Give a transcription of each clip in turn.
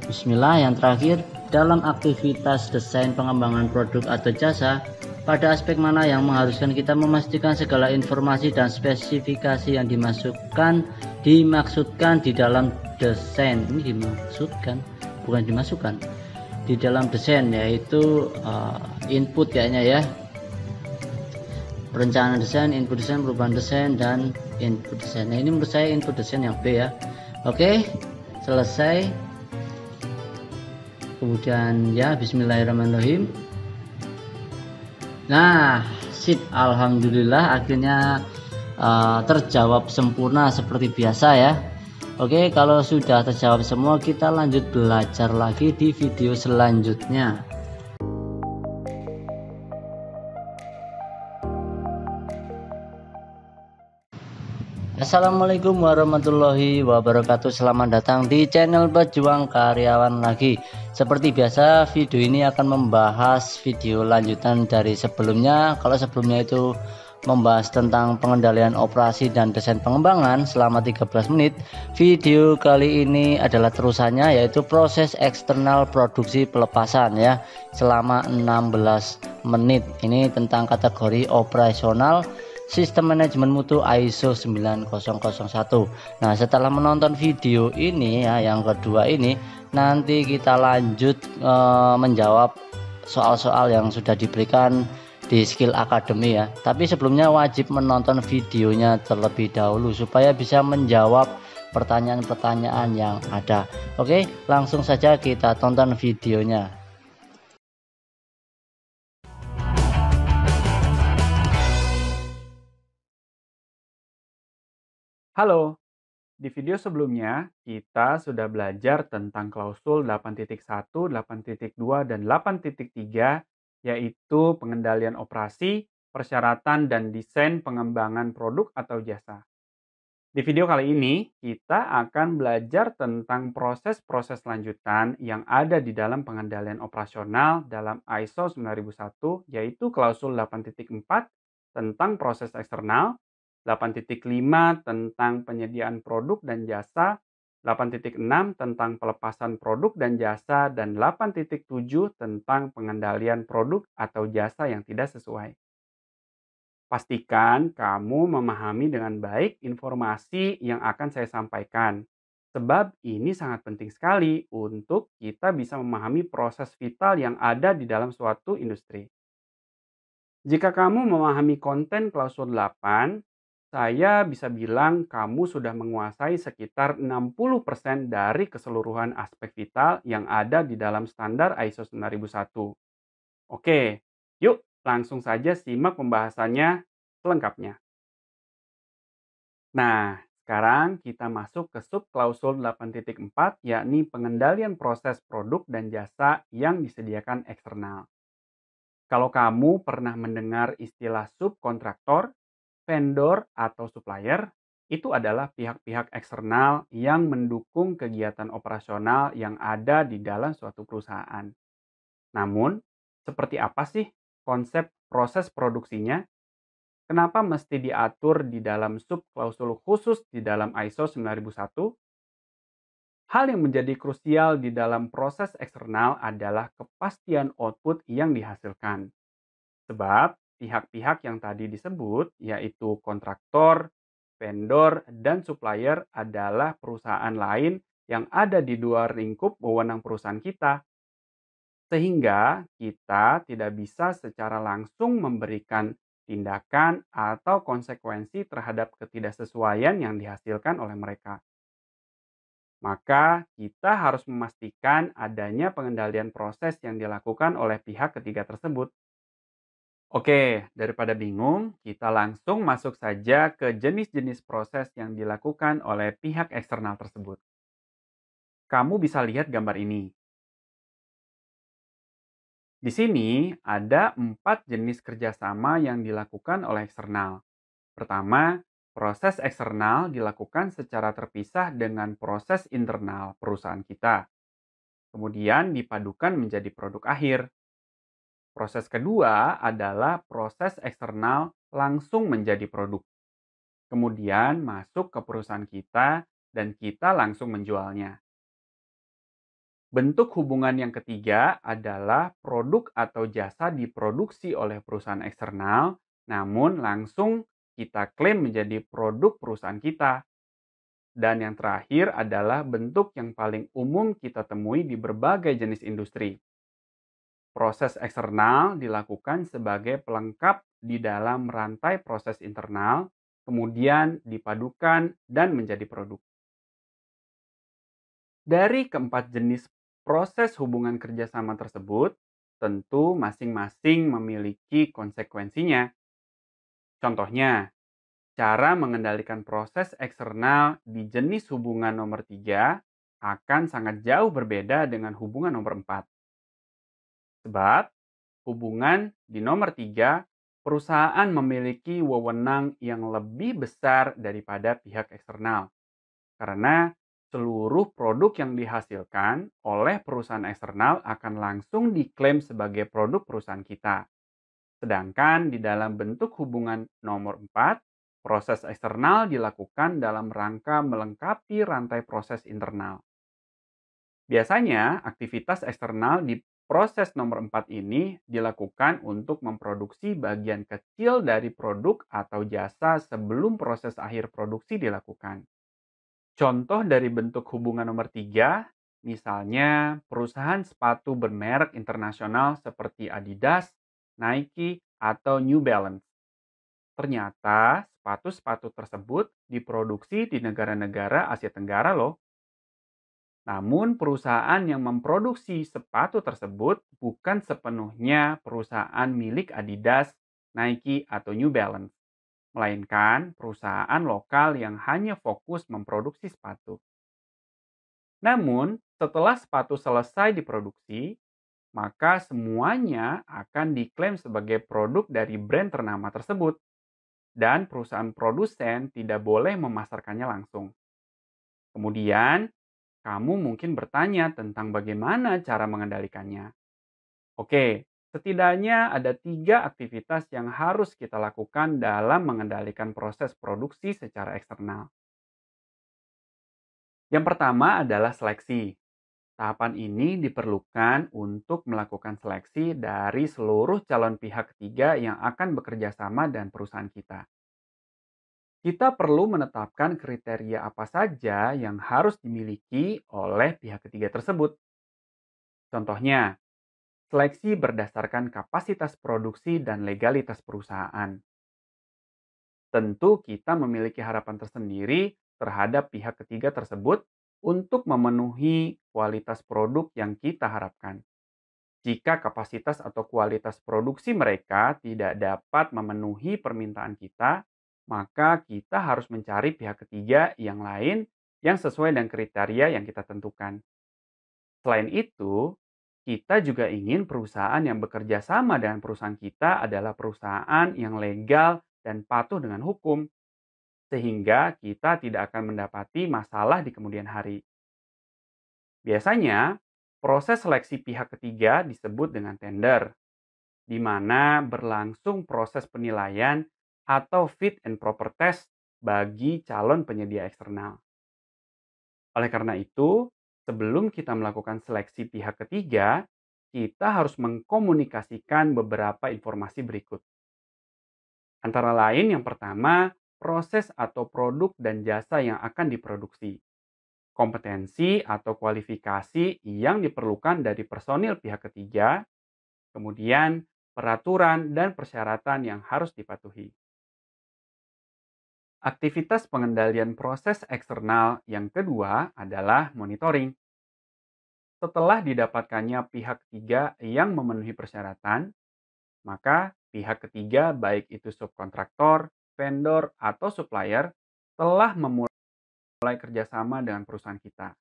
Bismillah. Yang terakhir, dalam aktivitas desain pengembangan produk atau jasa, pada aspek mana yang mengharuskan kita memastikan segala informasi dan spesifikasi yang dimaksudkan di dalam desain ini bukan dimasukkan di dalam desain, yaitu input kayaknya ya, perencanaan desain, input desain, perubahan desain, dan input desain. Nah, ini menurut saya input desain yang B ya. Oke, selesai. Kemudian ya, bismillahirrahmanirrahim. Nah, sip, alhamdulillah akhirnya terjawab sempurna seperti biasa ya. Oke, kalau sudah terjawab semua, kita lanjut belajar lagi di video selanjutnya. Assalamualaikum warahmatullahi wabarakatuh. Selamat datang di channel Pejuang Karyawan lagi. Seperti biasa, video ini akan membahas video lanjutan dari sebelumnya. Kalau sebelumnya itu membahas tentang pengendalian operasi dan desain pengembangan selama 13 menit, video kali ini adalah terusannya, yaitu proses eksternal produksi pelepasan ya, selama 16 menit. Ini tentang kategori operasional sistem manajemen mutu ISO 9001. Nah, setelah menonton video ini ya, yang kedua ini, nanti kita lanjut menjawab soal-soal yang sudah diberikan di Skill Academy ya. Tapi sebelumnya wajib menonton videonya terlebih dahulu supaya bisa menjawab pertanyaan-pertanyaan yang ada. Oke, langsung saja kita tonton videonya. Halo, di video sebelumnya kita sudah belajar tentang klausul 8.1, 8.2, dan 8.3, yaitu pengendalian operasi, persyaratan, dan desain pengembangan produk atau jasa. Di video kali ini, kita akan belajar tentang proses-proses lanjutan yang ada di dalam pengendalian operasional dalam ISO 9001, yaitu klausul 8.4 tentang proses eksternal, 8.5 tentang penyediaan produk dan jasa, 8.6 tentang pelepasan produk dan jasa, dan 8.7 tentang pengendalian produk atau jasa yang tidak sesuai. Pastikan kamu memahami dengan baik informasi yang akan saya sampaikan, sebab ini sangat penting sekali untuk kita bisa memahami proses vital yang ada di dalam suatu industri. Jika kamu memahami konten klausul 8, saya bisa bilang kamu sudah menguasai sekitar 60% dari keseluruhan aspek vital yang ada di dalam standar ISO 9001. Oke, yuk langsung saja simak pembahasannya selengkapnya. Nah, sekarang kita masuk ke sub klausul 8.4, yakni pengendalian proses produk dan jasa yang disediakan eksternal. Kalau kamu pernah mendengar istilah subkontraktor, vendor, atau supplier, itu adalah pihak-pihak eksternal yang mendukung kegiatan operasional yang ada di dalam suatu perusahaan. Namun, seperti apa sih konsep proses produksinya? Kenapa mesti diatur di dalam subklausul khusus di dalam ISO 9001? Hal yang menjadi krusial di dalam proses eksternal adalah kepastian output yang dihasilkan. Sebab pihak-pihak yang tadi disebut, yaitu kontraktor, vendor, dan supplier adalah perusahaan lain yang ada di luar lingkup wewenang perusahaan kita. Sehingga kita tidak bisa secara langsung memberikan tindakan atau konsekuensi terhadap ketidaksesuaian yang dihasilkan oleh mereka. Maka kita harus memastikan adanya pengendalian proses yang dilakukan oleh pihak ketiga tersebut. Oke, daripada bingung, kita langsung masuk saja ke jenis-jenis proses yang dilakukan oleh pihak eksternal tersebut. Kamu bisa lihat gambar ini. Di sini ada 4 jenis kerjasama yang dilakukan oleh eksternal. Pertama, proses eksternal dilakukan secara terpisah dengan proses internal perusahaan kita. Kemudian dipadukan menjadi produk akhir. Proses kedua adalah proses eksternal langsung menjadi produk. Kemudian masuk ke perusahaan kita dan kita langsung menjualnya. Bentuk hubungan yang ketiga adalah produk atau jasa diproduksi oleh perusahaan eksternal, namun langsung kita klaim menjadi produk perusahaan kita. Dan yang terakhir adalah bentuk yang paling umum kita temui di berbagai jenis industri. Proses eksternal dilakukan sebagai pelengkap di dalam rantai proses internal, kemudian dipadukan dan menjadi produk. Dari keempat jenis proses hubungan kerjasama tersebut, tentu masing-masing memiliki konsekuensinya. Contohnya, cara mengendalikan proses eksternal di jenis hubungan nomor 3 akan sangat jauh berbeda dengan hubungan nomor 4. Sebab, hubungan di nomor 3, perusahaan memiliki wewenang yang lebih besar daripada pihak eksternal. Karena seluruh produk yang dihasilkan oleh perusahaan eksternal akan langsung diklaim sebagai produk perusahaan kita. Sedangkan di dalam bentuk hubungan nomor 4, proses eksternal dilakukan dalam rangka melengkapi rantai proses internal. Biasanya, aktivitas eksternal di proses nomor 4 ini dilakukan untuk memproduksi bagian kecil dari produk atau jasa sebelum proses akhir produksi dilakukan. Contoh dari bentuk hubungan nomor 3, misalnya perusahaan sepatu bermerek internasional seperti Adidas, Nike, atau New Balance. Ternyata sepatu-sepatu tersebut diproduksi di negara-negara Asia Tenggara loh. Namun perusahaan yang memproduksi sepatu tersebut bukan sepenuhnya perusahaan milik Adidas, Nike, atau New Balance, melainkan perusahaan lokal yang hanya fokus memproduksi sepatu. Namun, setelah sepatu selesai diproduksi, maka semuanya akan diklaim sebagai produk dari brand ternama tersebut, dan perusahaan produsen tidak boleh memasarkannya langsung. Kemudian, kamu mungkin bertanya tentang bagaimana cara mengendalikannya. Oke, setidaknya ada 3 aktivitas yang harus kita lakukan dalam mengendalikan proses produksi secara eksternal. Yang pertama adalah seleksi. Tahapan ini diperlukan untuk melakukan seleksi dari seluruh calon pihak ketiga yang akan bekerja sama dengan perusahaan kita. Kita perlu menetapkan kriteria apa saja yang harus dimiliki oleh pihak ketiga tersebut. Contohnya, seleksi berdasarkan kapasitas produksi dan legalitas perusahaan. Tentu kita memiliki harapan tersendiri terhadap pihak ketiga tersebut untuk memenuhi kualitas produk yang kita harapkan. Jika kapasitas atau kualitas produksi mereka tidak dapat memenuhi permintaan kita, maka kita harus mencari pihak ketiga yang lain yang sesuai dengan kriteria yang kita tentukan. Selain itu, kita juga ingin perusahaan yang bekerja sama dengan perusahaan kita adalah perusahaan yang legal dan patuh dengan hukum, sehingga kita tidak akan mendapati masalah di kemudian hari. Biasanya, proses seleksi pihak ketiga disebut dengan tender, di mana berlangsung proses penilaian atau fit and proper test bagi calon penyedia eksternal. Oleh karena itu, sebelum kita melakukan seleksi pihak ketiga, kita harus mengkomunikasikan beberapa informasi berikut. Antara lain yang pertama, proses atau produk dan jasa yang akan diproduksi, kompetensi atau kualifikasi yang diperlukan dari personil pihak ketiga, kemudian peraturan dan persyaratan yang harus dipatuhi. Aktivitas pengendalian proses eksternal yang kedua adalah monitoring. Setelah didapatkannya pihak ketiga yang memenuhi persyaratan, maka pihak ketiga baik itu subkontraktor, vendor, atau supplier telah memulai kerjasama dengan perusahaan kita.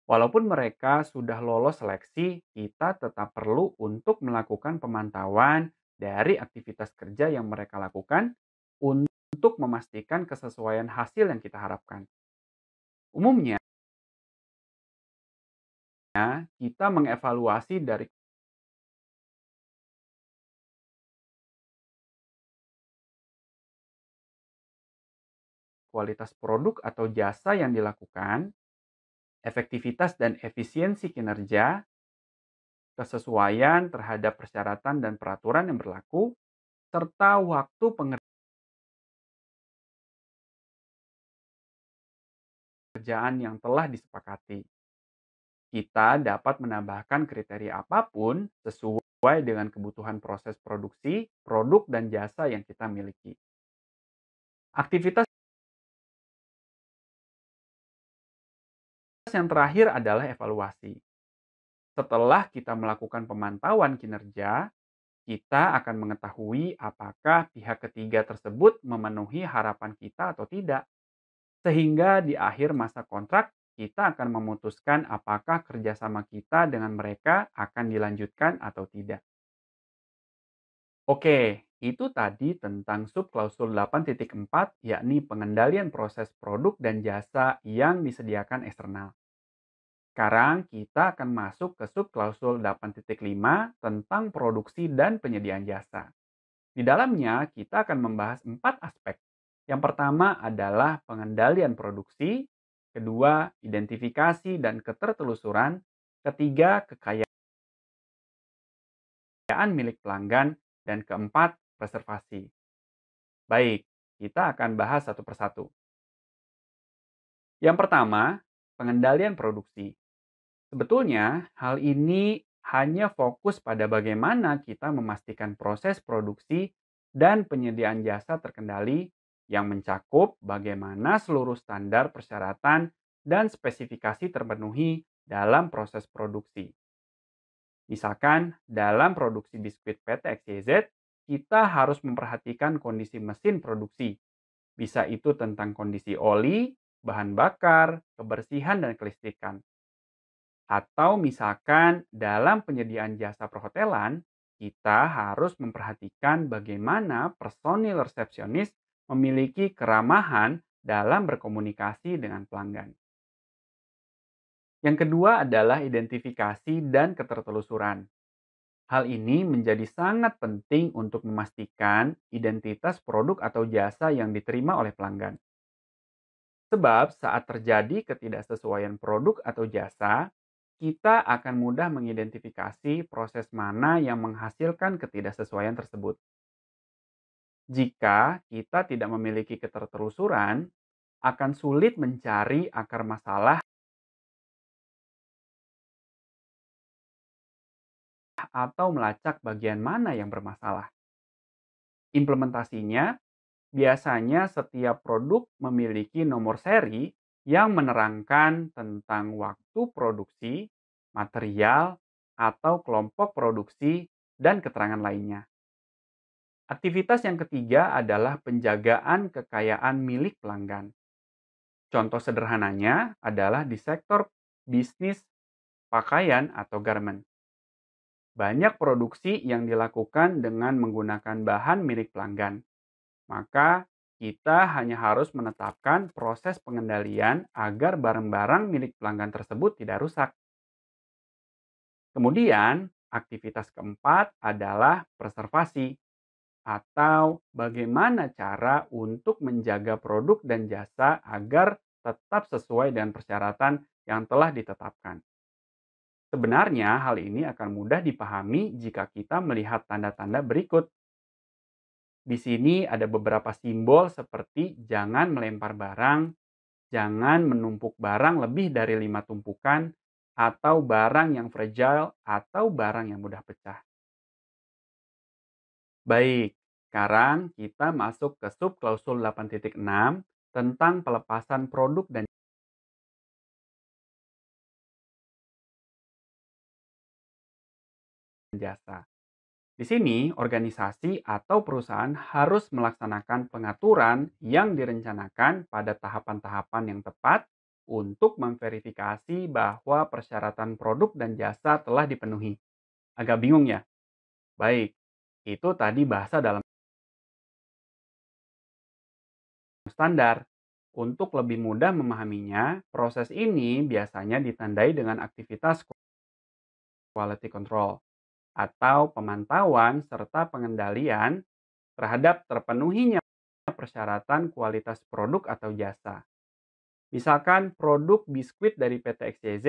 Walaupun mereka sudah lolos seleksi, kita tetap perlu untuk melakukan pemantauan dari aktivitas kerja yang mereka lakukan untuk memastikan kesesuaian hasil yang kita harapkan. Umumnya, kita mengevaluasi dari kualitas produk atau jasa yang dilakukan, efektivitas dan efisiensi kinerja, kesesuaian terhadap persyaratan dan peraturan yang berlaku, serta waktu pengerjaan yang telah disepakati. Kita dapat menambahkan kriteria apapun sesuai dengan kebutuhan proses produksi, produk, dan jasa yang kita miliki. Aktivitas yang terakhir adalah evaluasi. Setelah kita melakukan pemantauan kinerja, kita akan mengetahui apakah pihak ketiga tersebut memenuhi harapan kita atau tidak. Sehingga di akhir masa kontrak, kita akan memutuskan apakah kerjasama kita dengan mereka akan dilanjutkan atau tidak. Oke, itu tadi tentang subklausul 8.4, yakni pengendalian proses produk dan jasa yang disediakan eksternal. Sekarang kita akan masuk ke subklausul 8.5 tentang produksi dan penyediaan jasa. Di dalamnya kita akan membahas 4 aspek. Yang pertama adalah pengendalian produksi, kedua identifikasi dan ketertelusuran, ketiga kekayaan milik pelanggan, dan keempat preservasi. Baik, kita akan bahas satu persatu. Yang pertama, pengendalian produksi. Sebetulnya, hal ini hanya fokus pada bagaimana kita memastikan proses produksi dan penyediaan jasa terkendali yang mencakup bagaimana seluruh standar persyaratan dan spesifikasi terpenuhi dalam proses produksi. Misalkan, dalam produksi biskuit PT XYZ, kita harus memperhatikan kondisi mesin produksi. Bisa itu tentang kondisi oli, bahan bakar, kebersihan, dan kelistrikan. Atau misalkan dalam penyediaan jasa perhotelan, kita harus memperhatikan bagaimana personil resepsionis memiliki keramahan dalam berkomunikasi dengan pelanggan. Yang kedua adalah identifikasi dan ketertelusuran. Hal ini menjadi sangat penting untuk memastikan identitas produk atau jasa yang diterima oleh pelanggan. Sebab saat terjadi ketidaksesuaian produk atau jasa, kita akan mudah mengidentifikasi proses mana yang menghasilkan ketidaksesuaian tersebut. Jika kita tidak memiliki ketertelusuran, akan sulit mencari akar masalah atau melacak bagian mana yang bermasalah. Implementasinya, biasanya setiap produk memiliki nomor seri yang menerangkan tentang waktu produksi, material, atau kelompok produksi, dan keterangan lainnya. Aktivitas yang ketiga adalah penjagaan kekayaan milik pelanggan. Contoh sederhananya adalah di sektor bisnis pakaian atau garment. Banyak produksi yang dilakukan dengan menggunakan bahan milik pelanggan. Maka kita hanya harus menetapkan proses pengendalian agar barang-barang milik pelanggan tersebut tidak rusak. Kemudian, aktivitas keempat adalah preservasi atau bagaimana cara untuk menjaga produk dan jasa agar tetap sesuai dengan persyaratan yang telah ditetapkan. Sebenarnya hal ini akan mudah dipahami jika kita melihat tanda-tanda berikut. Di sini ada beberapa simbol seperti jangan melempar barang, jangan menumpuk barang lebih dari 5 tumpukan, atau barang yang fragile atau barang yang mudah pecah. Baik, sekarang kita masuk ke subklausul 8.6 tentang pelepasan produk dan jasa. Di sini, organisasi atau perusahaan harus melaksanakan pengaturan yang direncanakan pada tahapan-tahapan yang tepat untuk memverifikasi bahwa persyaratan produk dan jasa telah dipenuhi. Agak bingung ya? Baik, itu tadi bahasa dalam standar. Untuk lebih mudah memahaminya, proses ini biasanya ditandai dengan aktivitas quality control atau pemantauan serta pengendalian terhadap terpenuhinya persyaratan kualitas produk atau jasa. Misalkan produk biskuit dari PT XYZ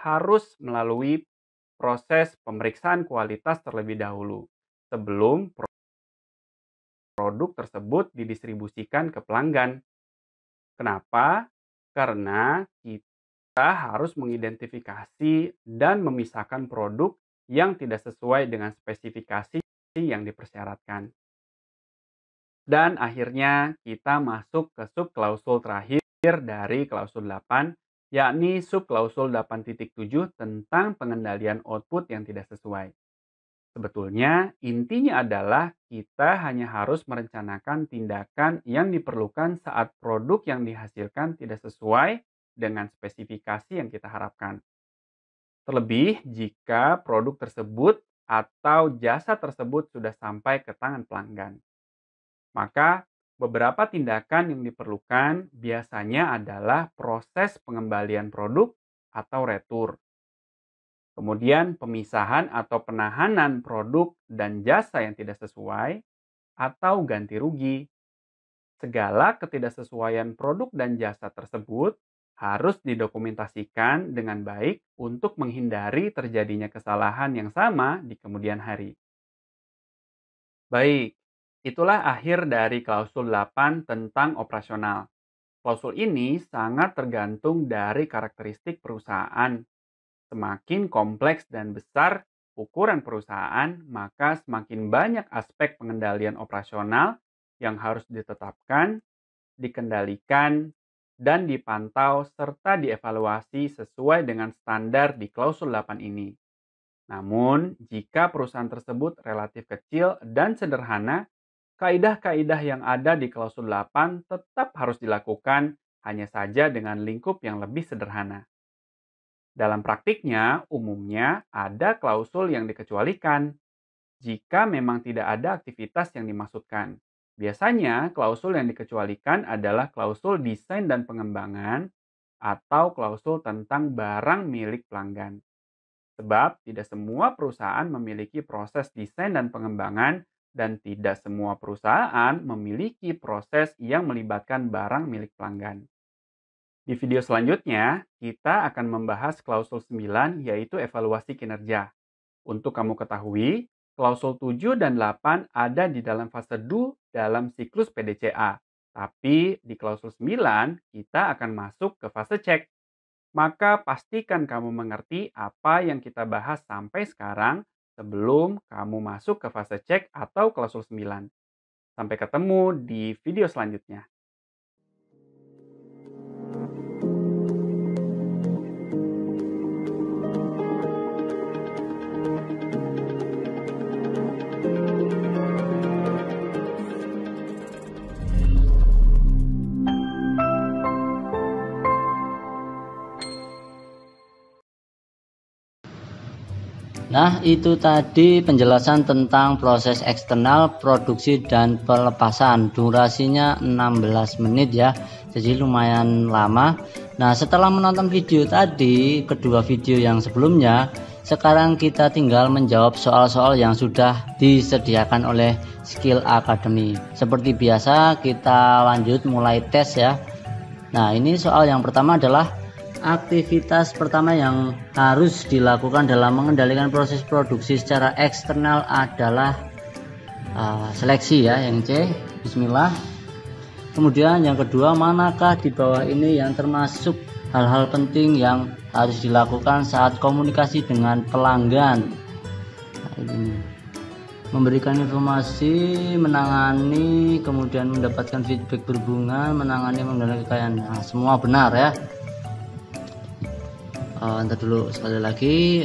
harus melalui proses pemeriksaan kualitas terlebih dahulu sebelum produk tersebut didistribusikan ke pelanggan. Kenapa? Karena kita harus mengidentifikasi dan memisahkan produk yang tidak sesuai dengan spesifikasi yang dipersyaratkan. Dan akhirnya kita masuk ke subklausul terakhir dari klausul 8, yakni subklausul 8.7 tentang pengendalian output yang tidak sesuai. Sebetulnya intinya adalah kita hanya harus merencanakan tindakan yang diperlukan saat produk yang dihasilkan tidak sesuai dengan spesifikasi yang kita harapkan. Terlebih jika produk tersebut atau jasa tersebut sudah sampai ke tangan pelanggan. Maka beberapa tindakan yang diperlukan biasanya adalah proses pengembalian produk atau retur. Kemudian pemisahan atau penahanan produk dan jasa yang tidak sesuai atau ganti rugi. Segala ketidaksesuaian produk dan jasa tersebut harus didokumentasikan dengan baik untuk menghindari terjadinya kesalahan yang sama di kemudian hari. Baik, itulah akhir dari klausul 8 tentang operasional. Klausul ini sangat tergantung dari karakteristik perusahaan. Semakin kompleks dan besar ukuran perusahaan, maka semakin banyak aspek pengendalian operasional yang harus ditetapkan, dikendalikan, dan dipantau serta dievaluasi sesuai dengan standar di klausul 8 ini. Namun, jika perusahaan tersebut relatif kecil dan sederhana, kaidah-kaidah yang ada di klausul 8 tetap harus dilakukan, hanya saja dengan lingkup yang lebih sederhana. Dalam praktiknya, umumnya ada klausul yang dikecualikan jika memang tidak ada aktivitas yang dimaksudkan. Biasanya, klausul yang dikecualikan adalah klausul desain dan pengembangan atau klausul tentang barang milik pelanggan. Sebab tidak semua perusahaan memiliki proses desain dan pengembangan dan tidak semua perusahaan memiliki proses yang melibatkan barang milik pelanggan. Di video selanjutnya, kita akan membahas klausul 9 yaitu evaluasi kinerja. Untuk kamu ketahui, klausul 7 dan 8 ada di dalam fase do dalam siklus PDCA. Tapi di klausul 9, kita akan masuk ke fase cek. Maka pastikan kamu mengerti apa yang kita bahas sampai sekarang sebelum kamu masuk ke fase cek atau klausul 9. Sampai ketemu di video selanjutnya. Nah, itu tadi penjelasan tentang proses eksternal, produksi, dan pelepasan. Durasinya 16 menit ya, jadi lumayan lama. Nah, setelah menonton video tadi, kedua video yang sebelumnya, sekarang kita tinggal menjawab soal-soal yang sudah disediakan oleh Skill Academy. Seperti biasa, kita lanjut mulai tes ya. Nah, ini soal yang pertama adalah aktivitas pertama yang harus dilakukan dalam mengendalikan proses produksi secara eksternal adalah seleksi ya, yang C. Bismillah. Kemudian yang kedua, manakah di bawah ini yang termasuk hal-hal penting yang harus dilakukan saat komunikasi dengan pelanggan? Nah, ini memberikan informasi, menangani, kemudian mendapatkan feedback berhubungan, menangani, mengendalikan kekayaan. Nah, semua benar ya. Ntar dulu sekali lagi.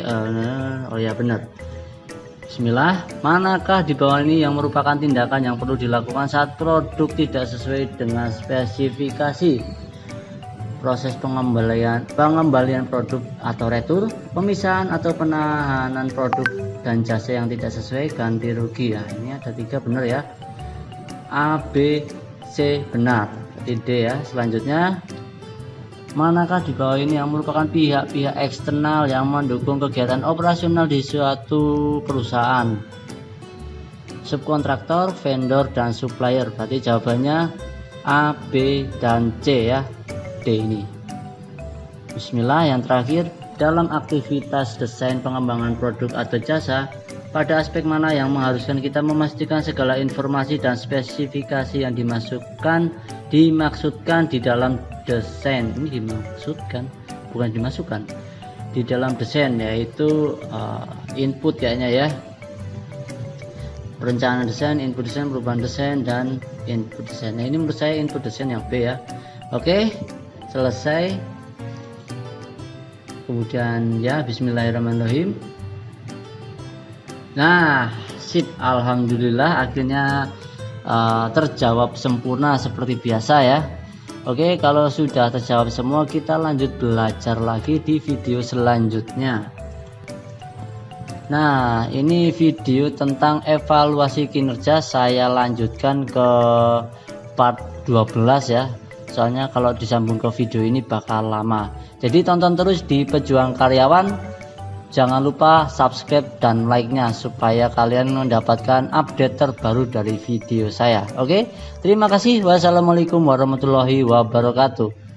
Oh ya, benar. Bismillah. Manakah di bawah ini yang merupakan tindakan yang perlu dilakukan saat produk tidak sesuai dengan spesifikasi? Proses pengembalian produk atau retur, pemisahan atau penahanan produk dan jasa yang tidak sesuai, ganti rugi. Ya, ini ada 3 benar ya. A, B, C benar. Jadi D ya. Selanjutnya, manakah di bawah ini yang merupakan pihak-pihak eksternal yang mendukung kegiatan operasional di suatu perusahaan? Subkontraktor, vendor, dan supplier. Berarti jawabannya A, B, dan C ya. D ini. Bismillah. Yang terakhir, dalam aktivitas desain pengembangan produk atau jasa, pada aspek mana yang mengharuskan kita memastikan segala informasi dan spesifikasi yang dimaksudkan di dalam desain. Ini dimaksudkan, bukan dimasukkan, di dalam desain, yaitu input kayaknya ya, perencanaan desain, input desain, perubahan desain, dan input desain. Nah, ini menurut saya input desain yang B ya. Oke, selesai. Kemudian ya, bismillahirrahmanirrahim. Nah, sip, alhamdulillah akhirnya terjawab sempurna seperti biasa ya. Oke, kalau sudah terjawab semua, kita lanjut belajar lagi di video selanjutnya. Nah, ini video tentang evaluasi kinerja, saya lanjutkan ke part 12 ya. Soalnya kalau disambung ke video ini bakal lama. Jadi tonton terus di Pejuang Karyawan. Jangan lupa subscribe dan like-nya supaya kalian mendapatkan update terbaru dari video saya. Oke, terima kasih. Wassalamualaikum warahmatullahi wabarakatuh.